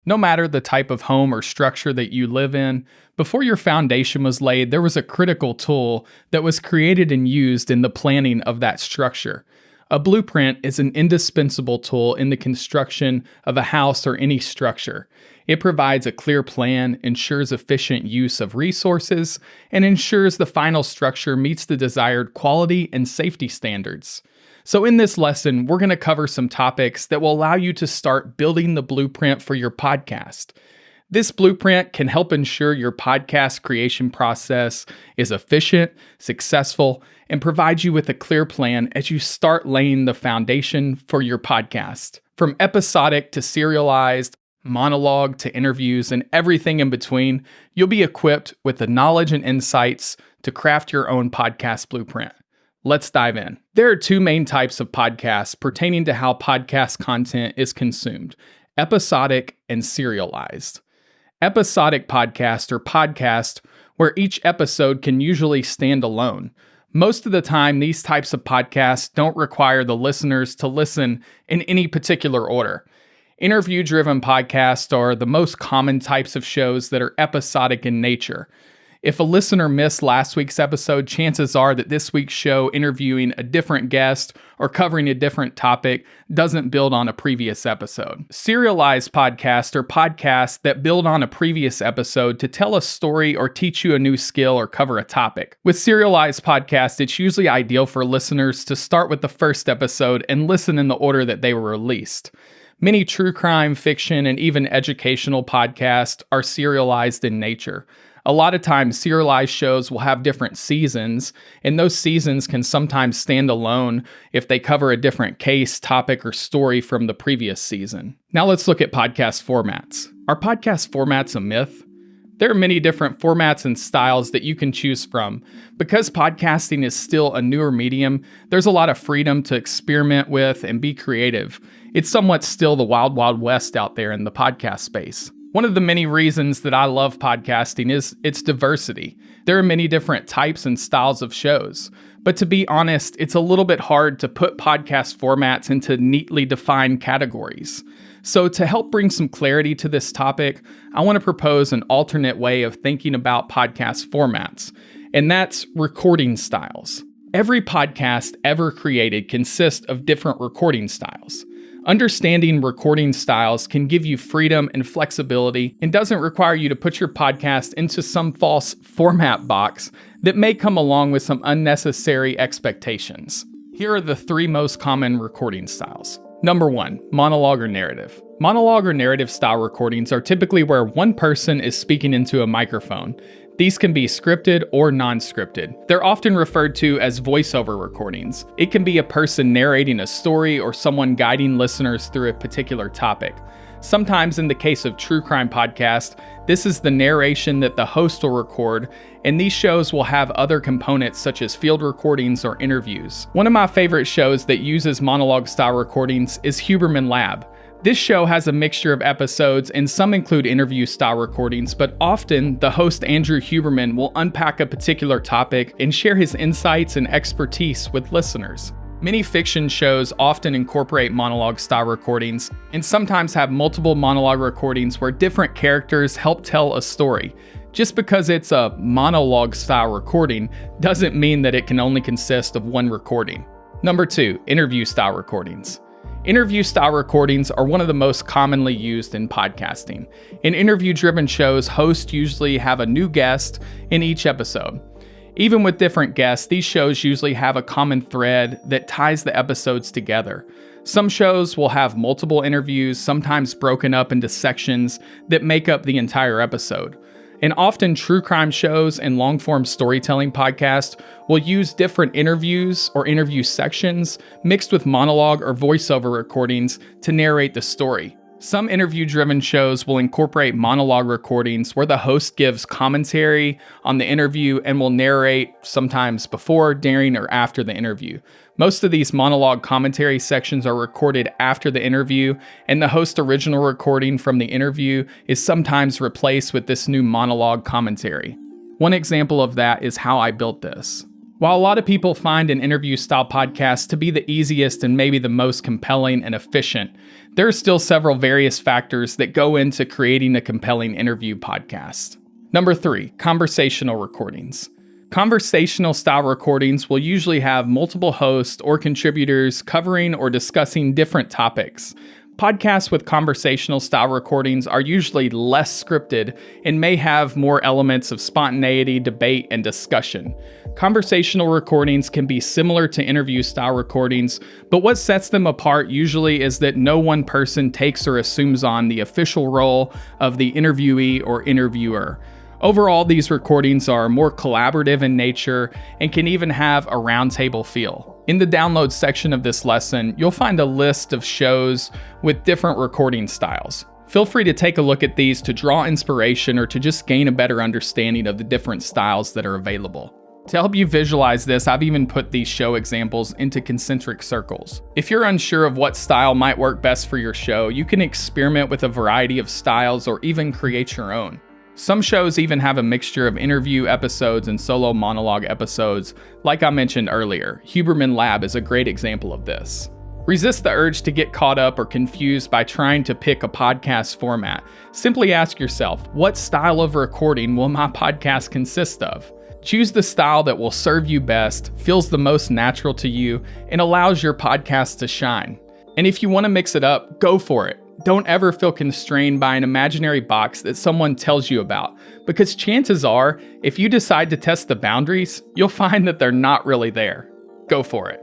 No matter the type of home or structure that you live in, before your foundation was laid, there was a critical tool that was created and used in the planning of that structure. A blueprint is an indispensable tool in the construction of a house or any structure. It provides a clear plan, ensures efficient use of resources, and ensures the final structure meets the desired quality and safety standards. So in this lesson, we're going to cover some topics that will allow you to start building the blueprint for your podcast. This blueprint can help ensure your podcast creation process is efficient, successful, and provide you with a clear plan as you start laying the foundation for your podcast. From episodic to serialized, monologue to interviews, and everything in between, you'll be equipped with the knowledge and insights to craft your own podcast blueprint. Let's dive in. There are two main types of podcasts pertaining to how podcast content is consumed: episodic and serialized. Episodic podcasts are podcasts where each episode can usually stand alone. Most of the time, these types of podcasts don't require the listeners to listen in any particular order. Interview-driven podcasts are the most common types of shows that are episodic in nature. If a listener missed last week's episode, chances are that this week's show interviewing a different guest or covering a different topic doesn't build on a previous episode. Serialized podcasts are podcasts that build on a previous episode to tell a story or teach you a new skill or cover a topic. With serialized podcasts, it's usually ideal for listeners to start with the first episode and listen in the order that they were released. Many true crime, fiction, and even educational podcasts are serialized in nature. A lot of times, serialized shows will have different seasons, and those seasons can sometimes stand alone if they cover a different case, topic, or story from the previous season. Now let's look at podcast formats. Are podcast formats a myth? There are many different formats and styles that you can choose from. Because podcasting is still a newer medium, there's a lot of freedom to experiment with and be creative. It's somewhat still the wild, wild west out there in the podcast space. One of the many reasons that I love podcasting is its diversity. There are many different types and styles of shows. But to be honest, it's a little bit hard to put podcast formats into neatly defined categories. So to help bring some clarity to this topic, I want to propose an alternate way of thinking about podcast formats, and that's recording styles. Every podcast ever created consists of different recording styles. Understanding recording styles can give you freedom and flexibility and doesn't require you to put your podcast into some false format box that may come along with some unnecessary expectations. Here are the three most common recording styles. Number 1, monologue or narrative. Monologue or narrative style recordings are typically where one person is speaking into a microphone. These can be scripted or non-scripted. They're often referred to as voiceover recordings. It can be a person narrating a story or someone guiding listeners through a particular topic. Sometimes in the case of true crime podcasts, this is the narration that the host will record, and these shows will have other components such as field recordings or interviews. One of my favorite shows that uses monologue style recordings is Huberman Lab. This show has a mixture of episodes and some include interview-style recordings, but often the host Andrew Huberman will unpack a particular topic and share his insights and expertise with listeners. Many fiction shows often incorporate monologue-style recordings and sometimes have multiple monologue recordings where different characters help tell a story. Just because it's a monologue-style recording doesn't mean that it can only consist of one recording. Number 2, interview-style recordings. Interview-style recordings are one of the most commonly used in podcasting. In interview-driven shows, hosts usually have a new guest in each episode. Even with different guests, these shows usually have a common thread that ties the episodes together. Some shows will have multiple interviews, sometimes broken up into sections that make up the entire episode. And often true crime shows and long-form storytelling podcasts will use different interviews or interview sections mixed with monologue or voiceover recordings to narrate the story. Some interview-driven shows will incorporate monologue recordings where the host gives commentary on the interview and will narrate sometimes before, during, or after the interview. Most of these monologue commentary sections are recorded after the interview, and the host's original recording from the interview is sometimes replaced with this new monologue commentary. One example of that is how I built this. While a lot of people find an interview style podcast to be the easiest and maybe the most compelling and efficient, there are still several various factors that go into creating a compelling interview podcast. Number 3, conversational recordings. Conversational style recordings will usually have multiple hosts or contributors covering or discussing different topics. Podcasts with conversational style recordings are usually less scripted and may have more elements of spontaneity, debate, and discussion. Conversational recordings can be similar to interview style recordings, but what sets them apart usually is that no one person takes or assumes on the official role of the interviewee or interviewer. Overall, these recordings are more collaborative in nature and can even have a roundtable feel. In the download section of this lesson, you'll find a list of shows with different recording styles. Feel free to take a look at these to draw inspiration or to just gain a better understanding of the different styles that are available. To help you visualize this, I've even put these show examples into concentric circles. If you're unsure of what style might work best for your show, you can experiment with a variety of styles or even create your own. Some shows even have a mixture of interview episodes and solo monologue episodes, like I mentioned earlier. Huberman Lab is a great example of this. Resist the urge to get caught up or confused by trying to pick a podcast format. Simply ask yourself, what style of recording will my podcast consist of? Choose the style that will serve you best, feels the most natural to you, and allows your podcast to shine. And if you want to mix it up, go for it. Don't ever feel constrained by an imaginary box that someone tells you about, because chances are, if you decide to test the boundaries, you'll find that they're not really there. Go for it.